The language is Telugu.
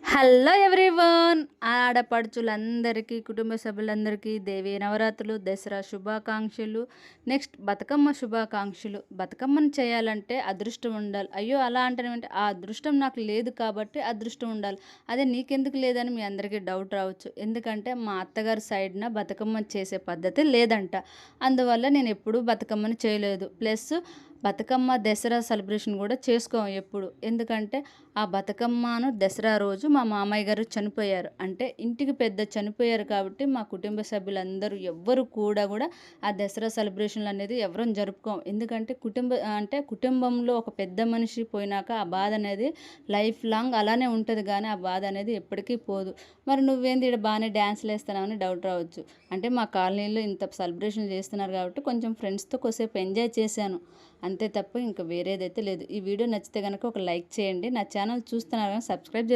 హలో ఎవ్రీవన్ ఆడపడుచులందరికీ కుటుంబ సభ్యులందరికీ దేవీ నవరాత్రులు దసరా శుభాకాంక్షలు. నెక్స్ట్ బతుకమ్మ శుభాకాంక్షలు. బతుకమ్మను చేయాలంటే అదృష్టం ఉండాలి. అయ్యో అలా అంటానంటే ఆ అదృష్టం నాకు లేదు కాబట్టి అదృష్టం ఉండాలి. అదే నీకెందుకు లేదని మీ అందరికీ డౌట్ రావచ్చు. ఎందుకంటే మా అత్తగారి సైడ్న బతుకమ్మ చేసే పద్ధతి లేదంట. అందువల్ల నేను ఎప్పుడూ బతుకమ్మని చేయలేదు. ప్లస్ బతుకమ్మ దసరా సెలబ్రేషన్ కూడా చేసుకోం ఎప్పుడు. ఎందుకంటే ఆ బతుకమ్మను దసరా రోజు మా మామయ్య గారు చనిపోయారు. అంటే ఇంటికి పెద్ద చనిపోయారు కాబట్టి మా కుటుంబ సభ్యులందరూ ఎవ్వరు కూడా ఆ దసరా సెలబ్రేషన్లు అనేది ఎవరం జరుపుకోం. ఎందుకంటే కుటుంబంలో ఒక పెద్ద మనిషి పోయినాక ఆ బాధ అనేది లైఫ్ లాంగ్ అలానే ఉంటుంది, కానీ ఆ బాధ అనేది ఎప్పటికీ పోదు. మరి నువ్వేంది ఇక్కడ బాగానే డ్యాన్స్లు వేస్తున్నావని డౌట్ రావచ్చు. అంటే మా కాలనీలో ఇంత సెలబ్రేషన్ చేస్తున్నారు కాబట్టి కొంచెం ఫ్రెండ్స్తో కొద్దిసేపు ఎంజాయ్ చేశాను అంతే తప్ప ఇంకా వేరేదైతే లేదు. ఈ వీడియో నచ్చితే కనుక ఒక లైక్ చేయండి. నా ఛానల్ చూస్తున్నారు కానీ సబ్స్క్రైబ్ చేసుకోండి.